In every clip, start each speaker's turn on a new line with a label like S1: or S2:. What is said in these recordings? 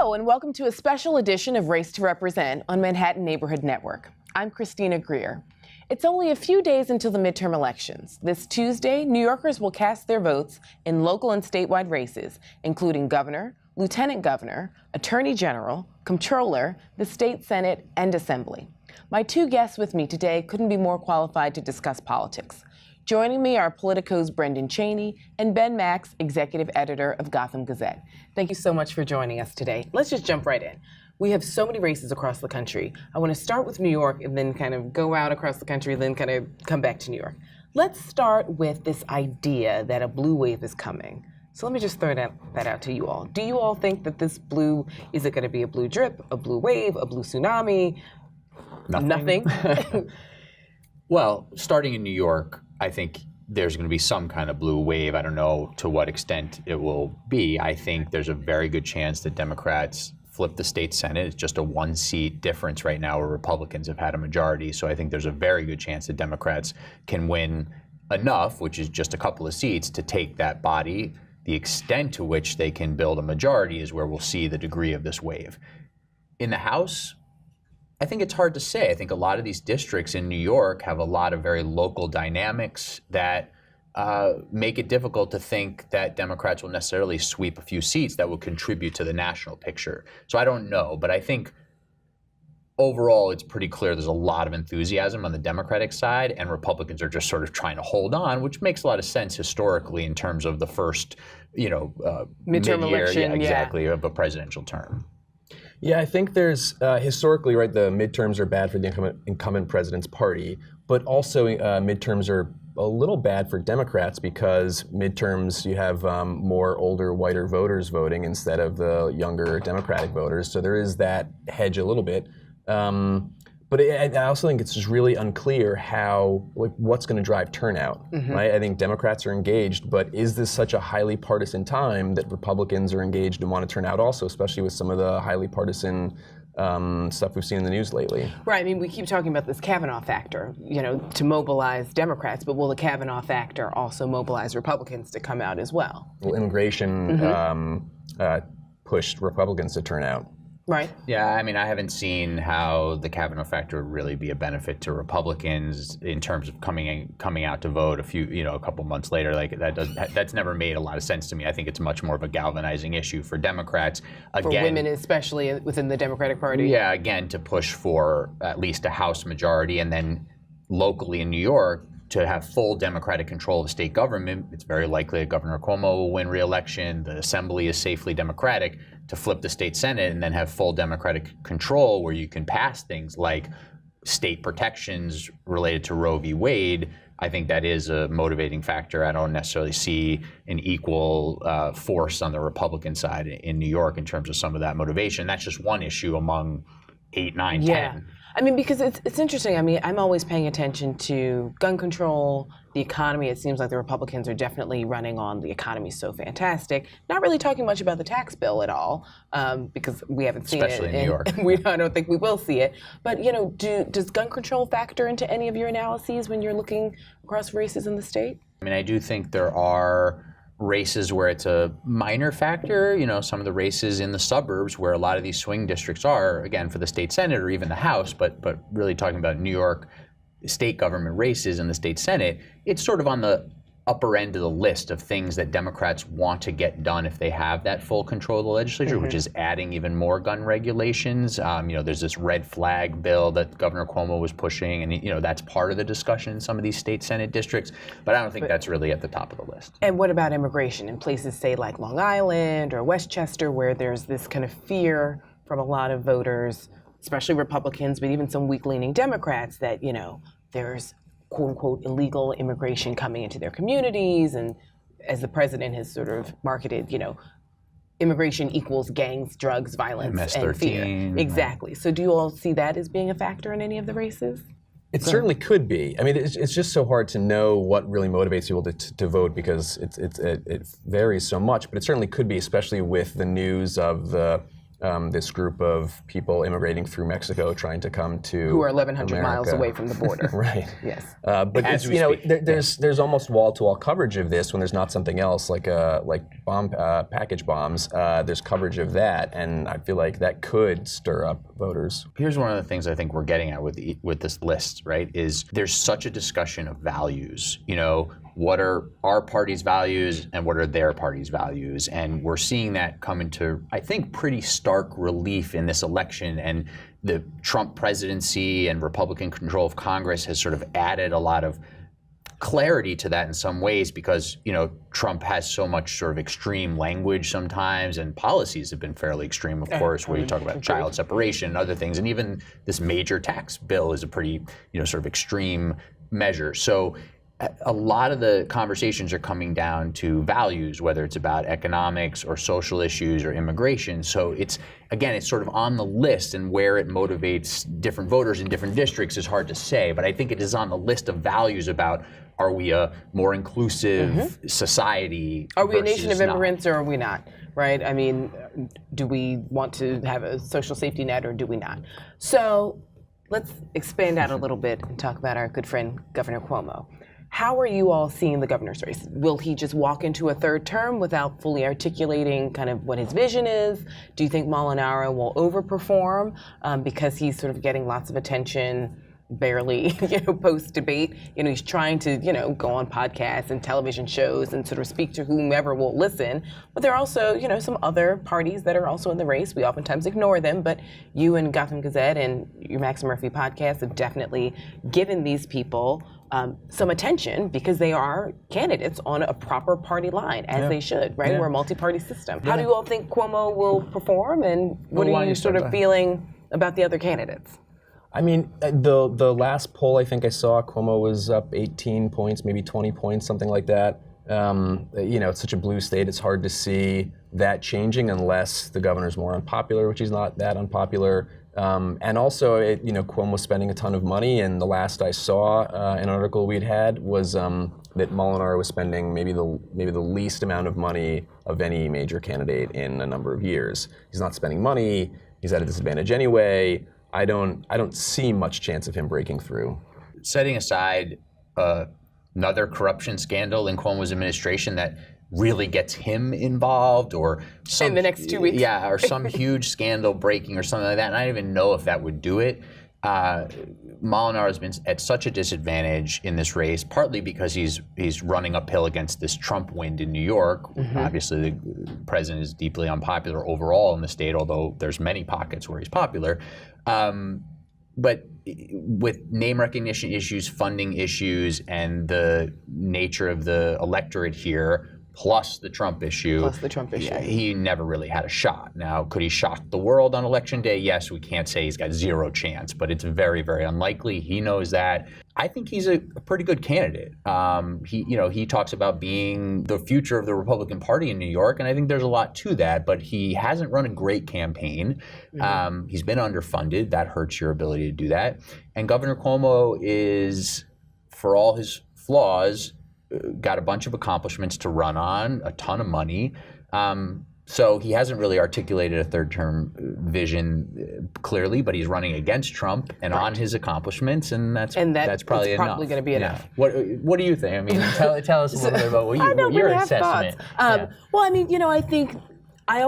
S1: Hello, and welcome to a special edition of Race to Represent on Manhattan Neighborhood Network. I'm Christina Greer. It's only a few days until the midterm elections. This Tuesday, New Yorkers will cast their votes in local and statewide races, including governor, lieutenant governor, attorney general, comptroller, the state senate, and assembly. My two guests with me today couldn't be more qualified to discuss politics. Joining me are Politico's Brendan Cheney and Ben Max, executive editor of Gotham Gazette. Thank you so much for joining us today. Let's just jump right in. We have so many races across the country. I want to start with New York and then kind of go out across the country, then kind of come back to New York. Let's start with this idea that a blue wave is coming. So let me just throw that out to you all. Do you all think that this blue, is it going to be a blue drip, a blue wave, a blue tsunami? Nothing?
S2: Well, starting in New York, I think there's going to be some kind of blue wave. I don't know to what extent it will be. I think there's a very good chance that Democrats flip the state Senate. It's just a one-seat difference right now where Republicans have had a majority. So I think there's a very good chance that Democrats can win enough, which is just a couple of seats, to take that body. The extent to which they can build a majority is where we'll see the degree of this wave. In the House, I think it's hard to say. I think a lot of these districts in New York have a lot of very local dynamics that make it difficult to think that Democrats will necessarily sweep a few seats that will contribute to the national picture. So I don't know, but I think overall it's pretty clear there's a lot of enthusiasm on the Democratic side, and Republicans are just sort of trying to hold on, which makes a lot of sense historically in terms of the first,
S1: midterm election,
S2: exactly, of a presidential term.
S3: Yeah, I think there's historically, right, the midterms are bad for the incumbent president's party, but also midterms are a little bad for Democrats because midterms you have more older, whiter voters voting instead of the younger Democratic voters. So there is that hedge a little bit. But I also think it's just really unclear what's going to drive turnout, right? I think Democrats are engaged, but is this such a highly partisan time that Republicans are engaged and want to turn out also, especially with some of the highly partisan stuff we've seen in the news lately?
S1: Right. I mean, we keep talking about this Kavanaugh factor, to mobilize Democrats, but will the Kavanaugh factor also mobilize Republicans to come out as well?
S3: Well, immigration pushed Republicans to turn out.
S1: Right.
S2: Yeah, I mean, I haven't seen how the Kavanaugh factor would really be a benefit to Republicans in terms of coming out to vote a couple months later. Like that's never made a lot of sense to me. I think it's much more of a galvanizing issue for Democrats. Again,
S1: for women, especially within the Democratic Party.
S2: Yeah, again, to push for at least a House majority, and then locally in New York, to have full Democratic control of the state government. It's very likely that Governor Cuomo will win re-election. The Assembly is safely Democratic. To flip the state Senate and then have full Democratic control where you can pass things like state protections related to Roe v. Wade, I think that is a motivating factor. I don't necessarily see an equal force on the Republican side in New York in terms of some of that motivation. That's just one issue among 8, 9, 10.
S1: I mean, because it's interesting. I mean, I'm always paying attention to gun control, the economy. It seems like the Republicans are definitely running on the economy's so fantastic. Not really talking much about the tax bill at all, because we haven't seen it.
S2: Especially in New York.
S1: I don't think we will see it. But, does gun control factor into any of your analyses when you're looking across races in the state?
S2: I mean, I do think there are races where it's a minor factor, some of the races in the suburbs where a lot of these swing districts are, again, for the state Senate or even the House, but really talking about New York state government races in the state Senate, it's sort of on the upper end of the list of things that Democrats want to get done if they have that full control of the legislature, which is adding even more gun regulations. There's this red flag bill that Governor Cuomo was pushing, and that's part of the discussion in some of these state Senate districts. But I don't think that's really at the top of the list.
S1: And what about immigration in places, say, like Long Island or Westchester, where there's this kind of fear from a lot of voters, especially Republicans, but even some weak-leaning Democrats, that, there's quote-unquote illegal immigration coming into their communities, and as the president has sort of marketed, immigration equals gangs, drugs, violence,
S2: MS-13,
S1: and fear. Exactly. So do you all see that as being a factor in any of the races?
S3: It certainly could be. I mean, it's just so hard to know what really motivates people to vote because it varies so much. But it certainly could be, especially with the news of the this group of people immigrating through Mexico trying to come to
S1: Who are 1,100
S3: America.
S1: miles away from the border.
S3: Right.
S1: Yes.
S3: But
S2: As
S3: it's,
S2: we speak.
S3: there's almost wall-to-wall coverage of this when there's not something else like package bombs. There's coverage of that, and I feel like that could stir up voters.
S2: Here's one of the things I think we're getting at with this list, right? Is there's such a discussion of values. What are our party's values and what are their party's values? And we're seeing that come into, I think, pretty stark relief in this election. And the Trump presidency and Republican control of Congress has sort of added a lot of clarity to that in some ways because, Trump has so much sort of extreme language sometimes, and policies have been fairly extreme, of course, where you talk about child separation and other things. And even this major tax bill is a pretty, sort of extreme measure. So a lot of the conversations are coming down to values, whether it's about economics or social issues or immigration. So it's sort of on the list, and where it motivates different voters in different districts is hard to say. But I think it is on the list of values about, are we a more inclusive society?
S1: Are we a nation of
S2: versus
S1: immigrants or are we not? Right? I mean, do we want to have a social safety net or do we not? So let's expand out a little bit and talk about our good friend, Governor Cuomo. How are you all seeing the governor's race? Will he just walk into a third term without fully articulating kind of what his vision is? Do you think Molinaro will overperform because he's sort of getting lots of attention, barely, post-debate? He's trying to, go on podcasts and television shows and sort of speak to whomever will listen. But there are also, some other parties that are also in the race. We oftentimes ignore them, but you and Gotham Gazette and your Max and Murphy podcast have definitely given these people some attention because they are candidates on a proper party line, as they should, right? We're a multi-party system. How do you all think Cuomo will perform, and what are you sort of feeling about the other candidates?
S3: I mean, the last poll I think I saw, Cuomo was up 18 points, maybe 20 points, something like that. It's such a blue state, it's hard to see that changing unless the governor's more unpopular, which he's not that unpopular. And also, Cuomo's spending a ton of money, and the last I saw, an article we'd had was that Molinaro was spending maybe the least amount of money of any major candidate in a number of years. He's not spending money. He's at a disadvantage anyway. I don't see much chance of him breaking through.
S2: Setting aside another corruption scandal in Cuomo's administration that really gets him involved, or
S1: in the next 2 weeks.
S2: Yeah, or some huge scandal breaking or something like that. And I don't even know if that would do it. Molinaro has been at such a disadvantage in this race, partly because he's running uphill against this Trump wind in New York. Obviously, the president is deeply unpopular overall in the state, although there's many pockets where he's popular. But with name recognition issues, funding issues, and the nature of the electorate here, plus the Trump issue, he never really had a shot. Now, could he shock the world on Election Day? Yes, we can't say he's got zero chance, but it's very, very unlikely. He knows that. I think he's a pretty good candidate. He talks about being the future of the Republican Party in New York, and I think there's a lot to that, but he hasn't run a great campaign. He's been underfunded. That hurts your ability to do that. And Governor Cuomo is, for all his flaws, got a bunch of accomplishments to run on, a ton of money. So he hasn't really articulated a third-term vision clearly, but he's running against Trump and on his accomplishments, and that's probably enough.
S1: Probably going to be enough.
S2: What do you think? I mean, tell us a little bit about what your assessment.
S1: Well, I mean, I think I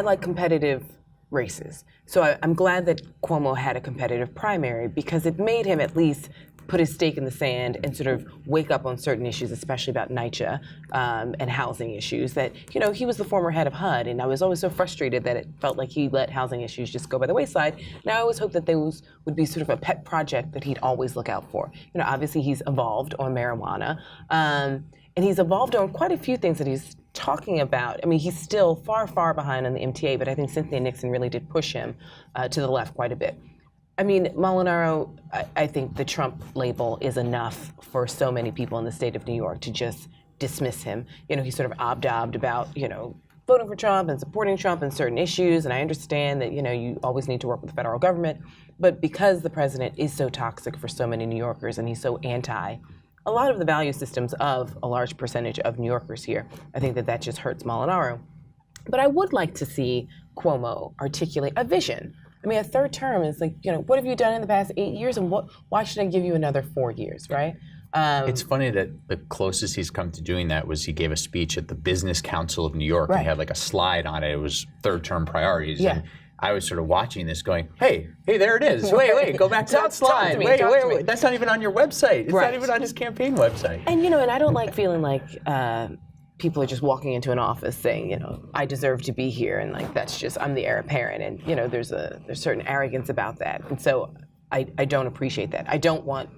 S1: like competitive races. So I'm glad that Cuomo had a competitive primary because it made him at least put his stake in the sand and sort of wake up on certain issues, especially about NYCHA and housing issues that, he was the former head of HUD, and I was always so frustrated that it felt like he let housing issues just go by the wayside. And I always hoped that those would be sort of a pet project that he'd always look out for. Obviously he's evolved on marijuana, and he's evolved on quite a few things that he's talking about. I mean, he's still far, far behind on the MTA, but I think Cynthia Nixon really did push him to the left quite a bit. I mean, Molinaro, I think the Trump label is enough for so many people in the state of New York to just dismiss him. He sort of obdobbed about, voting for Trump and supporting Trump in certain issues. And I understand that, you always need to work with the federal government. But because the president is so toxic for so many New Yorkers and he's so anti a lot of the value systems of a large percentage of New Yorkers here, I think that just hurts Molinaro. But I would like to see Cuomo articulate a vision. I mean, a third term is like, what have you done in the past 8 years, and why should I give you another 4 years, right?
S2: It's funny that the closest he's come to doing that was he gave a speech at the Business Council of New York, and he had like a slide on it. It was third term priorities.
S1: Yeah.
S2: And I was sort of watching this going, hey, there it is. Wait, go back to that slide.
S1: to me,
S2: Wait, that's not even on your website. It's not even on his campaign website.
S1: And, and I don't like feeling like people are just walking into an office saying, I deserve to be here, and like that's just, I'm the heir apparent, and there's certain arrogance about that, and so I don't appreciate that. I don't want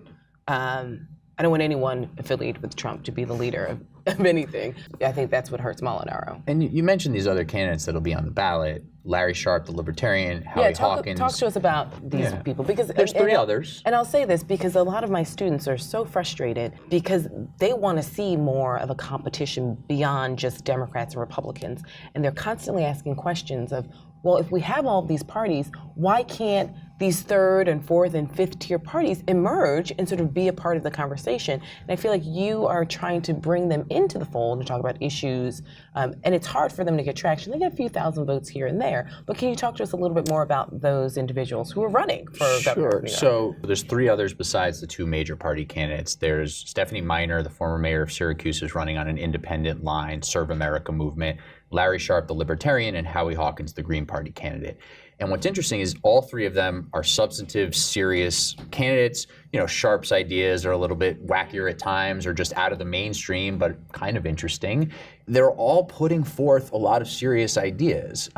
S1: anyone affiliated with Trump to be the leader of anything. I think that's what hurts Molinaro.
S2: And you mentioned these other candidates that'll be on the ballot: Larry Sharpe, the Libertarian, Howie Hawkins.
S1: Talk to us about these people, because
S2: there's three others.
S1: And I'll say this because a lot of my students are so frustrated because they want to see more of a competition beyond just Democrats and Republicans, and they're constantly asking questions of, well, if we have all of these parties, why can't these third and fourth and fifth tier parties emerge and sort of be a part of the conversation? And I feel like you are trying to bring them into the fold and talk about issues, and it's hard for them to get traction. They get a few thousand votes here and there, but can you talk to us a little bit more about those individuals who are running for governor of New York?
S2: So there's three others besides the two major party candidates. There's Stephanie Miner, the former mayor of Syracuse, who's running on an independent line, Serve America movement, Larry Sharpe, the Libertarian, and Howie Hawkins, the Green Party candidate. And what's interesting is all three of them are substantive, serious candidates. Sharpe's ideas are a little bit wackier at times or just out of the mainstream, but kind of interesting. They're all putting forth a lot of serious ideas.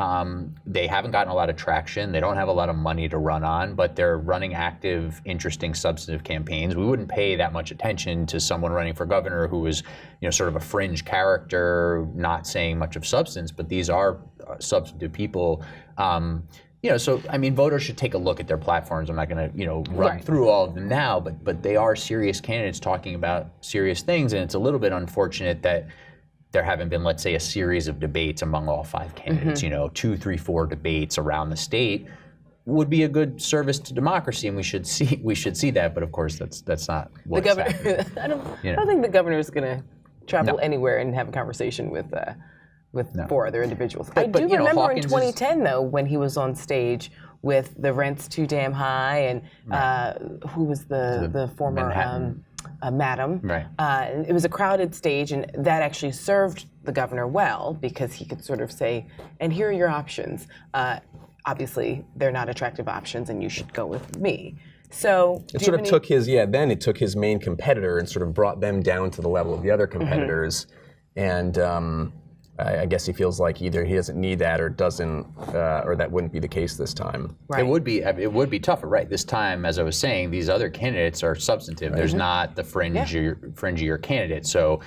S2: They haven't gotten a lot of traction. They don't have a lot of money to run on, but they're running active, interesting, substantive campaigns. We wouldn't pay that much attention to someone running for governor who was, sort of a fringe character, not saying much of substance, but these are substantive people. So I mean, voters should take a look at their platforms. I'm not going to, run through all of them now, but they are serious candidates talking about serious things, and it's a little bit unfortunate that there haven't been, let's say, a series of debates among all five candidates. 2, 3, 4 debates around the state would be a good service to democracy, and we should see that. But of course, that's not what
S1: the governor. I don't think the governor is going to travel anywhere and have a conversation with 4 other individuals. I do remember
S2: Hawkins
S1: in 2010, though, when he was on stage with the rent's too damn high, and who was the former madam.
S2: Right.
S1: It was a crowded stage, and that actually served the governor well because he could sort of say, and here are your options. Obviously, they're not attractive options, and you should go with me. So
S3: it sort of took his main competitor and sort of brought them down to the level of the other competitors, and I guess he feels like either he doesn't need that or doesn't, or that wouldn't be the case this time.
S2: Right. It would be tougher, right? This time, as I was saying, these other candidates are substantive. Right. There's not the fringier candidate, so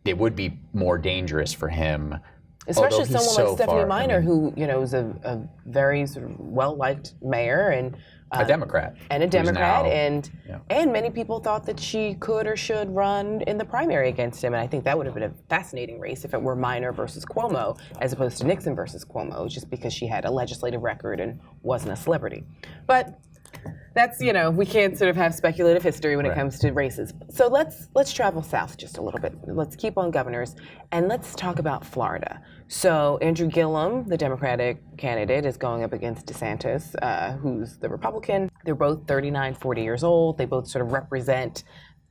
S2: it would be more dangerous for him.
S1: Especially someone like Stephanie Miner, who is a very sort of well-liked mayor and
S2: a Democrat.
S1: And a Democrat, and many people thought that she could or should run in the primary against him, and I think that would have been a fascinating race if it were Miner versus Cuomo, as opposed to Nixon versus Cuomo, just because she had a legislative record and wasn't a celebrity. But that's, we can't sort of have speculative history when it comes to races. So let's travel south just a little bit. Let's keep on governors, and let's talk about Florida. So Andrew Gillum, the Democratic candidate, is going up against DeSantis, who's the Republican. They're both 39, 40 years old. They both sort of represent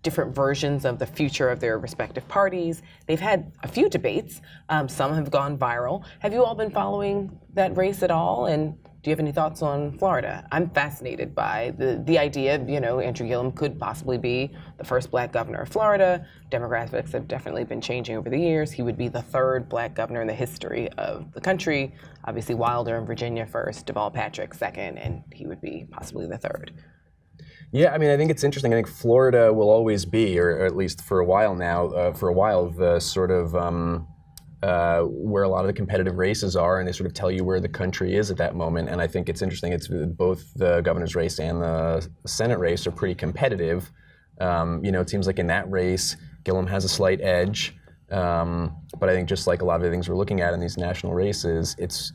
S1: different versions of the future of their respective parties. They've had a few debates. Some have gone viral. Have you all been following that race at all? And do you have any thoughts on Florida? I'm fascinated by the idea of, Andrew Gillum could possibly be the first black governor of Florida. Demographics have definitely been changing over the years. He would be the third black governor in the history of the country. Obviously, Wilder in Virginia first, Deval Patrick second, and he would be possibly the third.
S3: Yeah, I mean, I think it's interesting. I think Florida will always be, or at least for a while now, the sort of where a lot of the competitive races are, and they sort of tell you where the country is at that moment. And I think it's interesting. It's both the governor's race and the Senate race are pretty competitive. It seems like in that race, Gillum has a slight edge. But I think just like a lot of the things we're looking at in these national races, it's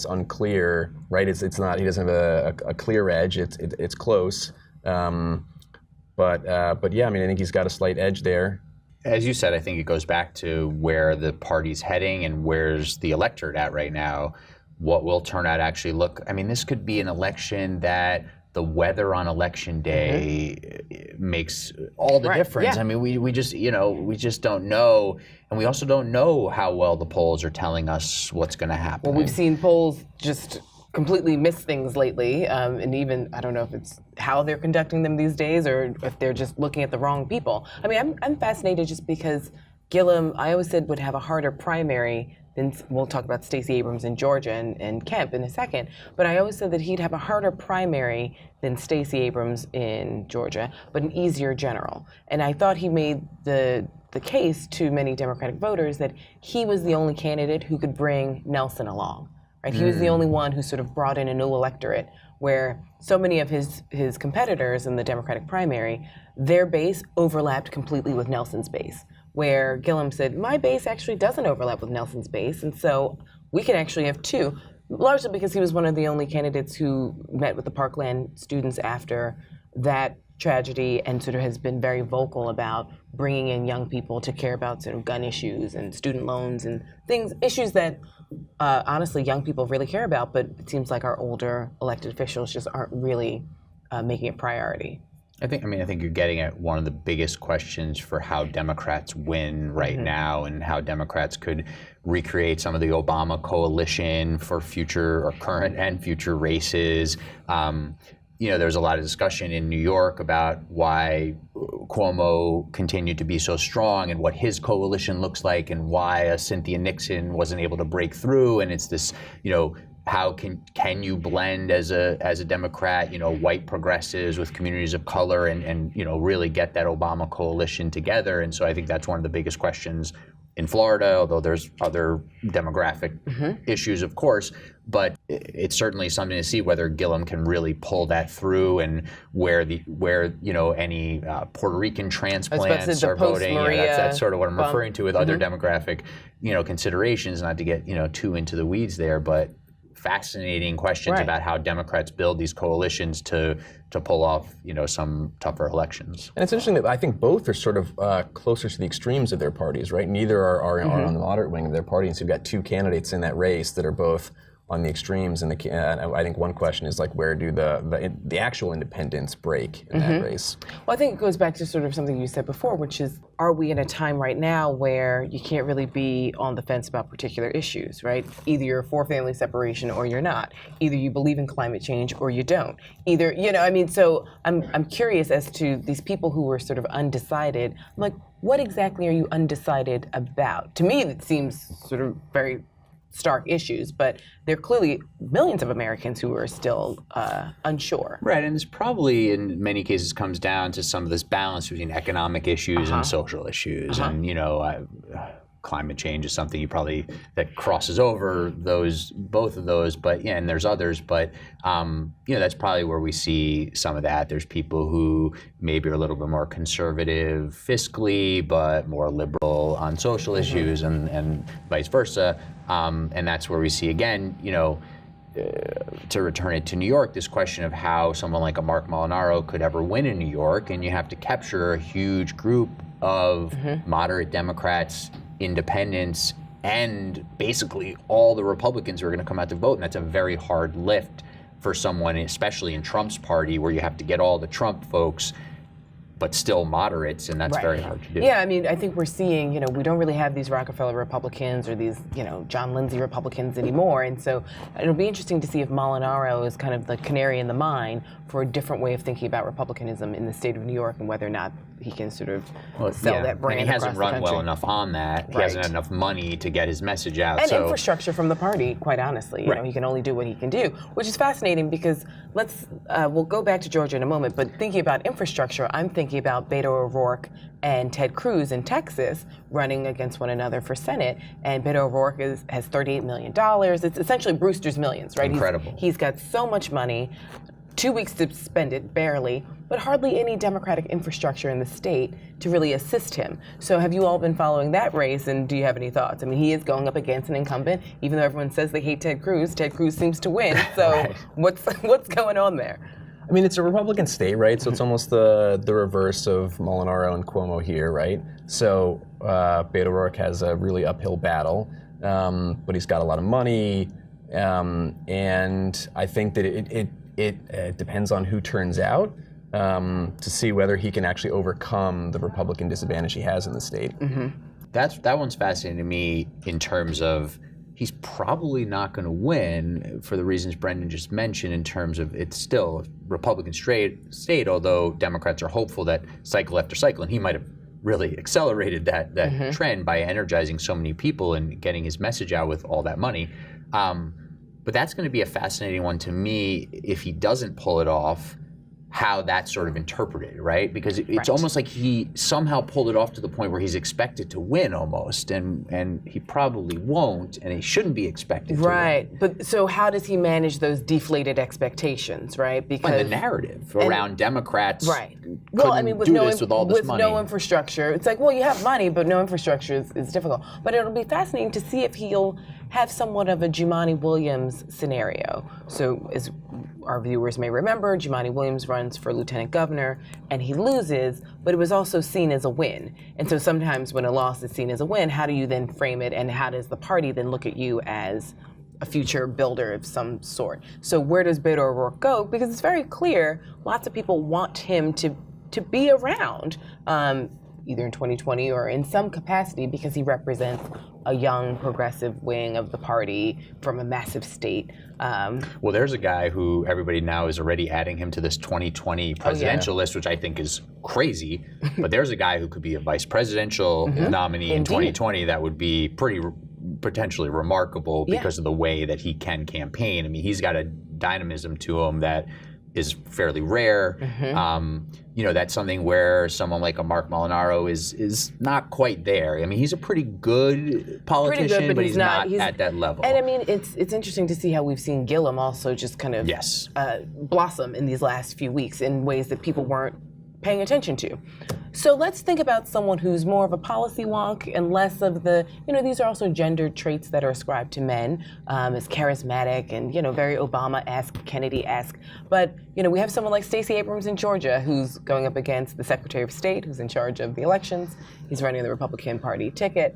S3: unclear, right? It's not. He doesn't have a clear edge. It's close. But yeah, I mean, I think he's got a slight edge there.
S2: as you said, I think it goes back to where the party's heading and where's the electorate at right now. What will turnout actually look? I mean, this could be an election that the weather on election day makes all the difference.
S1: Yeah.
S2: I mean, we just don't know, and we also don't know how well the polls are telling us what's going to happen.
S1: Well, we've seen polls just completely miss things lately, and even I don't know if it's how they're conducting them these days or if they're just looking at the wrong people. I mean, I'm fascinated just because Gillum, I always said, would have a harder primary than, we'll talk about Stacey Abrams in Georgia and Kemp in a second, but I always said that he'd have a harder primary than Stacey Abrams in Georgia, but an easier general. And I thought he made the case to many Democratic voters that he was the only candidate who could bring Nelson along. Right? He was the only one who sort of brought in a new electorate, where so many of his competitors in the Democratic primary, their base overlapped completely with Nelson's base, where Gillum said, my base actually doesn't overlap with Nelson's base, and so we can actually have two, largely because he was one of the only candidates who met with the Parkland students after that tragedy and sort of has been very vocal about bringing in young people to care about sort of gun issues and student loans and issues that honestly young people really care about, but it seems like our older elected officials just aren't really making it priority.
S2: I think you're getting at one of the biggest questions for how Democrats win right now and how Democrats could recreate some of the Obama coalition for future or current and future races. There's a lot of discussion in New York about why Cuomo continued to be so strong and what his coalition looks like and why a Cynthia Nixon wasn't able to break through. And it's this, how can you blend as a Democrat, white progressives with communities of color and really get that Obama coalition together. And so I think that's one of the biggest questions in Florida, although there's other demographic issues, of course, but it's certainly something to see whether Gillum can really pull that through and where any Puerto Rican transplants are voting. That's sort of what I'm referring to with other demographic, considerations, not to get, too into the weeds there, but fascinating questions about how Democrats build these coalitions to pull off, some tougher elections.
S3: And it's interesting that I think both are sort of closer to the extremes of their parties, right? Neither are on the moderate wing of their party, and so you've got two candidates in that race that are both on the extremes. And I think one question is like, where do the actual independents break in that race?
S1: Well, I think it goes back to sort of something you said before, which is, are we in a time right now where you can't really be on the fence about particular issues, right? Either you're for family separation or you're not. Either you believe in climate change or you don't. Either, so I'm curious as to these people who were sort of undecided. I'm like, what exactly are you undecided about? To me, it seems sort of very stark issues, but there are clearly millions of Americans who are still unsure.
S2: Right, and this probably in many cases comes down to some of this balance between economic issues and social issues. And climate change is something that crosses over both of those, but and there's others, but that's probably where we see some of that. There's people who maybe are a little bit more conservative fiscally, but more liberal on social issues, and vice versa. And that's where we see again, to return it to New York, this question of how someone like a Mark Molinaro could ever win in New York, and you have to capture a huge group of moderate Democrats, independents, and basically all the Republicans who are going to come out to vote, and that's a very hard lift for someone, especially in Trump's party, where you have to get all the Trump folks but still moderates, and that's very hard to do.
S1: Yeah, I mean, I think we're seeing, we don't really have these Rockefeller Republicans or these, John Lindsay Republicans anymore, and so it'll be interesting to see if Molinaro is kind of the canary in the mine for a different way of thinking about Republicanism in the state of New York and whether or not he can sort of sell that brand.
S2: And he hasn't run well enough on that. He hasn't had enough money to get his message out.
S1: And infrastructure from the party, quite honestly. He can only do what he can do, which is fascinating because we'll go back to Georgia in a moment, but thinking about infrastructure, I'm thinking about Beto O'Rourke and Ted Cruz in Texas running against one another for Senate, and Beto O'Rourke has $38 million. It's essentially Brewster's Millions, right?
S2: Incredible.
S1: He's got so much money, 2 weeks to spend it, barely, but hardly any Democratic infrastructure in the state to really assist him. So have you all been following that race, and do you have any thoughts? I mean, he is going up against an incumbent. Even though everyone says they hate Ted Cruz seems to win. So what's going on there?
S3: I mean, it's a Republican state, right? So it's almost the reverse of Molinaro and Cuomo here, right? So Beto O'Rourke has a really uphill battle, but he's got a lot of money, and I think that it depends on who turns out to see whether he can actually overcome the Republican disadvantage he has in the state.
S2: That one's fascinating to me in terms of he's probably not going to win for the reasons Brendan just mentioned in terms of it's still a Republican state, although Democrats are hopeful that cycle after cycle, and he might have really accelerated that trend by energizing so many people and getting his message out with all that money. But that's going to be a fascinating one to me if he doesn't pull it off, how that's sort of interpreted, right? Because it's almost like he somehow pulled it off to the point where he's expected to win almost, and he probably won't, and he shouldn't be expected to win.
S1: But so how does he manage those deflated expectations, right?
S2: Because the narrative around Democrats
S1: well, I mean, with
S2: all this money.
S1: no infrastructure, it's like, well, you have money, but no infrastructure is difficult. But it'll be fascinating to see if he'll have somewhat of a Jumaane Williams scenario. So as our viewers may remember, Jumaane Williams runs for lieutenant governor, and he loses, but it was also seen as a win. And so sometimes when a loss is seen as a win, how do you then frame it, and how does the party then look at you as a future builder of some sort? So where does Beto O'Rourke go? Because it's very clear, lots of people want him to be around, either in 2020 or in some capacity, because he represents a young progressive wing of the party from a massive state.
S2: Well, there's a guy who everybody now is already adding him to this 2020 presidential list, which I think is crazy. But there's a guy who could be a vice presidential nominee in 2020 that would be pretty potentially remarkable because of the way that he can campaign. I mean, he's got a dynamism to him that is fairly rare. That's something where someone like a Mark Molinaro is not quite there. I mean, he's a pretty good politician, but he's not at that level.
S1: And I mean, it's interesting to see how we've seen Gillum also just kind of blossom in these last few weeks in ways that people weren't paying attention to. So let's think about someone who's more of a policy wonk and less of the, these are also gendered traits that are ascribed to men, as charismatic and, very Obama-esque, Kennedy-esque. But, we have someone like Stacey Abrams in Georgia who's going up against the Secretary of State who's in charge of the elections. He's running the Republican Party ticket.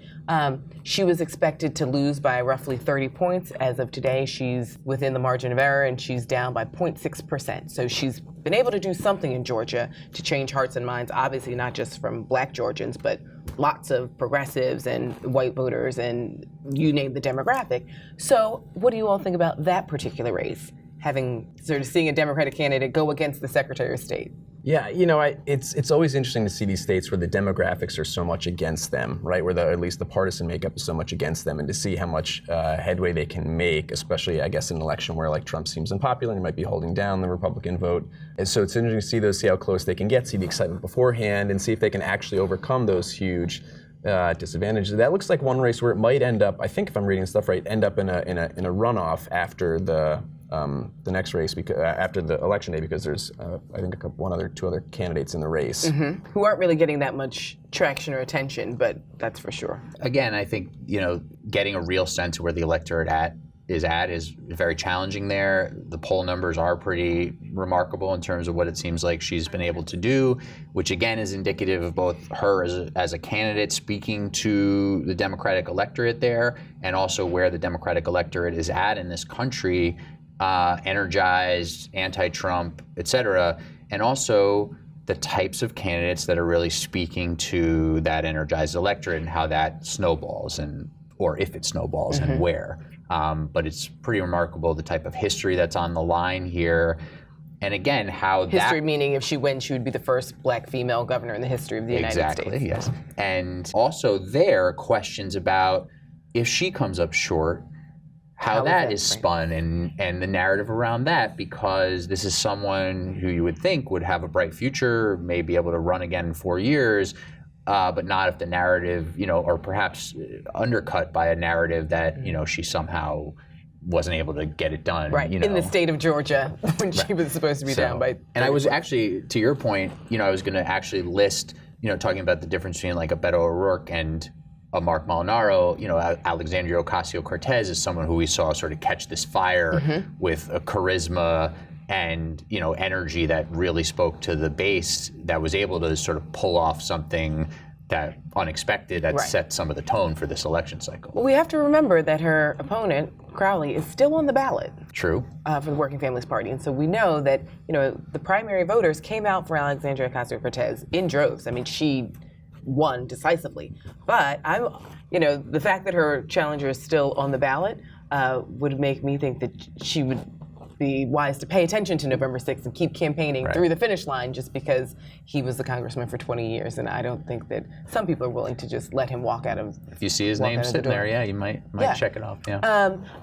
S1: She was expected to lose by roughly 30 points. As of today, she's within the margin of error and she's down by 0.6%. So she's been able to do something in Georgia to change hearts and minds, obviously not just from Black Georgians, but lots of progressives and white voters and you name the demographic. So what do you all think about that particular race, having sort of seeing a Democratic candidate go against the Secretary of State?
S3: Yeah, it's always interesting to see these states where the demographics are so much against them, right? Where at least the partisan makeup is so much against them, and to see how much headway they can make, especially, I guess, in an election where like Trump seems unpopular and he might be holding down the Republican vote. And so it's interesting to see how close they can get, see the excitement beforehand, and see if they can actually overcome those huge disadvantages. That looks like one race where it might end up, I think if I'm reading stuff right, end up in a runoff after the next race, because after the election day, because there's I think two other candidates in the race
S1: who aren't really getting that much traction or attention, but that's for sure.
S2: Again, I think getting a real sense of where the electorate is very challenging there. The poll numbers are pretty remarkable in terms of what it seems like she's been able to do, which again is indicative of both her as a candidate speaking to the Democratic electorate there, and also where the Democratic electorate is at in this country, energized, anti-Trump, et cetera, and also the types of candidates that are really speaking to that energized electorate and how that snowballs, or if it snowballs and where. But it's pretty remarkable the type of history that's on the line here. And again, how
S1: history meaning if she wins, she would be the first Black female governor in the history of the United States.
S2: Exactly, yes. And also there are questions about if she comes up short, how that is spun and the narrative around that, because this is someone who you would think would have a bright future, may be able to run again in 4 years, but not if the narrative, or perhaps undercut by a narrative that, she somehow wasn't able to get it done.
S1: Right, in the state of Georgia when she was supposed to be down by 30.
S2: And I was actually, to your point, I was going to actually list, talking about the difference between like a Beto O'Rourke and a Mark Molinaro, Alexandria Ocasio-Cortez is someone who we saw sort of catch this fire with a charisma and energy that really spoke to the base, that was able to sort of pull off something that unexpected, that set some of the tone for this election cycle.
S1: Well, we have to remember that her opponent, Crowley, is still on the ballot.
S2: True.
S1: For the Working Families Party. And so we know that, the primary voters came out for Alexandria Ocasio-Cortez in droves. I mean, she won decisively. But the fact that her challenger is still on the ballot would make me think that she would be wise to pay attention to November 6th and keep campaigning through the finish line, just because he was the congressman for 20 years. And I don't think that some people are willing to just let him walk out of.
S2: If you see his name sitting there, you might check it off.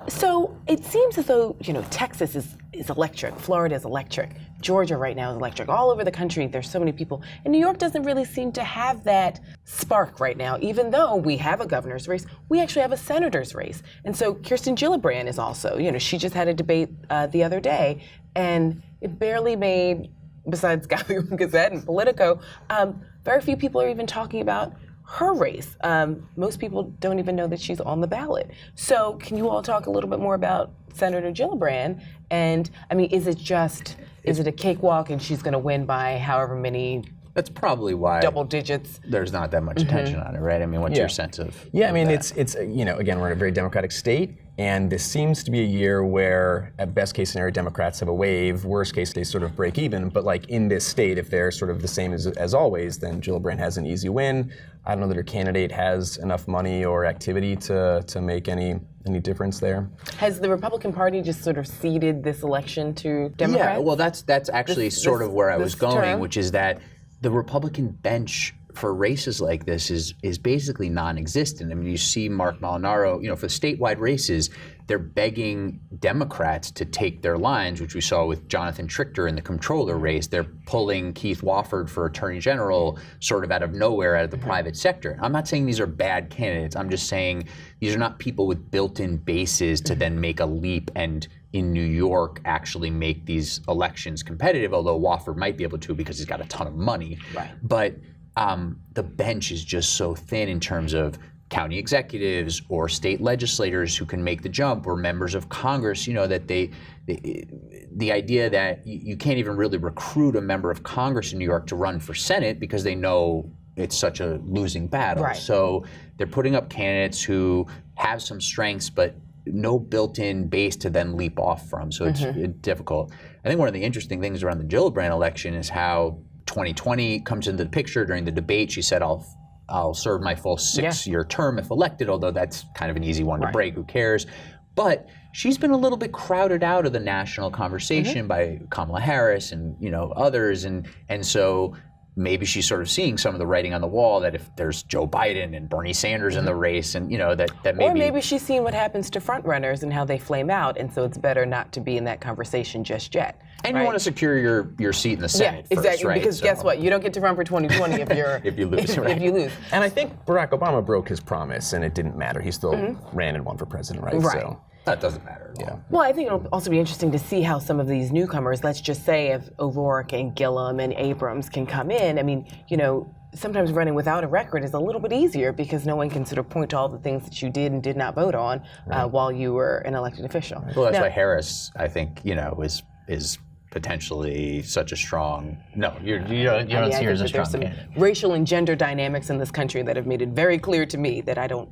S1: So it seems as though, Texas is electric, Florida is electric, Georgia right now is electric. All over the country, there's so many people. And New York doesn't really seem to have that spark right now, even though we have a governor's race, we actually have a senator's race. And so Kirsten Gillibrand is also, she just had a debate the other day, and it barely made, besides Gazette and Politico, very few people are even talking about her race. Most people don't even know that she's on the ballot. So can you all talk a little bit more about Senator Gillibrand? And I mean, is it a cakewalk and she's going to win by however many?
S2: That's probably why
S1: double digits.
S2: There's not that much attention on it, right? I mean, what's your sense of?
S3: Yeah, I mean, it's again, we're in a very Democratic state, and this seems to be a year where, at best case scenario, Democrats have a wave. Worst case, they sort of break even. But like in this state, if they're sort of the same as always, then Gillibrand has an easy win. I don't know that her candidate has enough money or activity to make any difference there. Has
S1: the Republican Party just sort of ceded this election to Democrats?
S2: Yeah, well, that's actually sort of where I was going, which is that the Republican bench for races like this is basically non-existent. I mean, you see Mark Molinaro, for statewide races, they're begging Democrats to take their lines, which we saw with Jonathan Trichter in the comptroller race. They're pulling Keith Wofford for Attorney General sort of out of nowhere, out of the private sector. I'm not saying these are bad candidates. I'm just saying these are not people with built-in bases to then make a leap and in New York actually make these elections competitive, although Wofford might be able to because he's got a ton of money.
S1: Right.
S2: But the bench is just so thin in terms of county executives or state legislators who can make the jump, or members of Congress, that the idea that you can't even really recruit a member of Congress in New York to run for Senate because they know it's such a losing battle.
S1: Right.
S2: So they're putting up candidates who have some strengths, but no built-in base to then leap off from. So it's difficult. I think one of the interesting things around the Gillibrand election is how 2020 comes into the picture. During the debate, she said, I'll serve my full six-year term if elected, although that's kind of an easy one to break. Who cares? But she's been a little bit crowded out of the national conversation by Kamala Harris and others, and so maybe she's sort of seeing some of the writing on the wall that if there's Joe Biden and Bernie Sanders in the race, and that maybe.
S1: Or maybe she's seeing what happens to front runners and how they flame out, and so it's better not to be in that conversation just yet.
S2: And you want to secure your seat in the Senate first,
S1: exactly.
S2: right?
S1: Because guess what? You don't get to run for 2020 if you're
S2: if you lose. Right.
S1: If you lose.
S3: And I think Barack Obama broke his promise, and it didn't matter. He still ran and won for president, right?
S1: Right.
S3: So.
S2: That doesn't matter at all.
S1: Well, I think it'll also be interesting to see how some of these newcomers, let's just say if O'Rourke and Gillum and Abrams can come in. I mean, sometimes running without a record is a little bit easier because no one can sort of point to all the things that you did and did not vote on while you were an elected official.
S2: Well, that's why Harris, I think, is potentially such a strong. No, you don't see her as a strong candidate.
S1: There's some racial and gender dynamics in this country that have made it very clear to me that I don't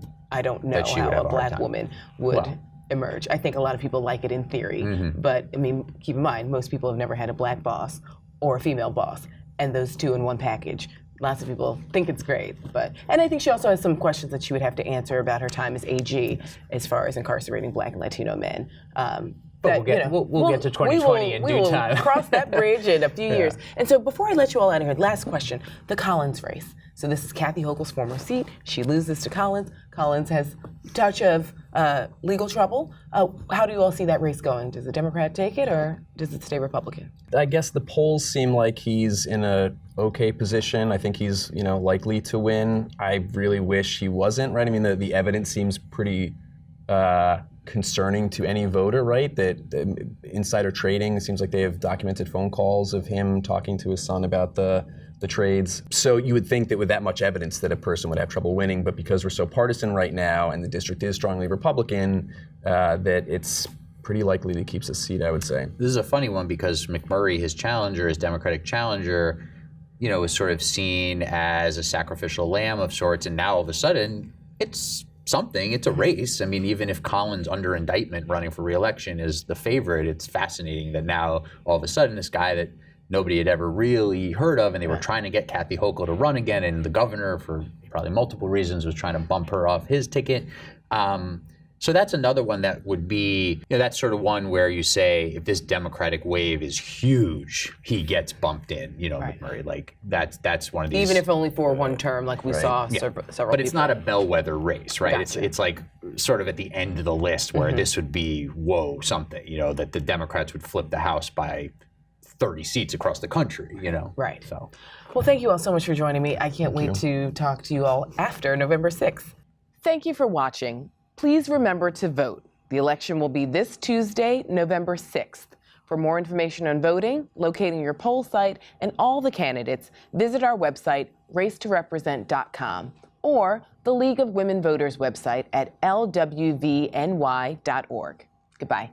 S1: know how a black woman would emerge. I think a lot of people like it in theory, but I mean, keep in mind, most people have never had a black boss or a female boss, and those two in one package. Lots of people think it's great, and I think she also has some questions that she would have to answer about her time as AG as far as incarcerating black and Latino men.
S4: But we'll get to 2020 in due time.
S1: We will cross that bridge in a few years. And so before I let you all out of here, last question, the Collins race. So this is Kathy Hochul's former seat. She loses to Collins. Collins has a touch of legal trouble. How do you all see that race going? Does the Democrat take it or does it stay Republican?
S3: I guess the polls seem like he's in a okay position. I think he's likely to win. I really wish he wasn't, right? I mean, the evidence seems pretty concerning to any voter, right? That insider trading, it seems like they have documented phone calls of him talking to his son about the trades. So you would think that with that much evidence that a person would have trouble winning, but because we're so partisan right now and the district is strongly Republican, that it's pretty likely he keeps his seat, I would say.
S2: This is a funny one because McMurray, his challenger, his Democratic challenger, is sort of seen as a sacrificial lamb of sorts, and now all of a sudden it's something. It's a race. I mean, even if Collins, under indictment, running for re-election, is the favorite, it's fascinating that now all of a sudden this guy that nobody had ever really heard of, and they were trying to get Kathy Hochul to run again, and the governor, for probably multiple reasons, was trying to bump her off his ticket. So that's another one that would be, that's sort of one where you say, if this Democratic wave is huge, he gets bumped in, McMurray. Like, that's one of these.
S1: Even if only for one term, like we saw several
S2: But it's
S1: people.
S2: not a bellwether race, right?
S1: Gotcha.
S2: It's like sort of at the end of the list where this would be, whoa, something, that the Democrats would flip the House by 30 seats across the country,
S1: Right.
S2: So,
S1: Well, thank you all so much for joining me. I can't wait to talk to you all after November 6th. Thank you for watching. Please remember to vote. The election will be this Tuesday, November 6th. For more information on voting, locating your poll site, and all the candidates, visit our website, racetorepresent.com, or the League of Women Voters website at lwvny.org. Goodbye.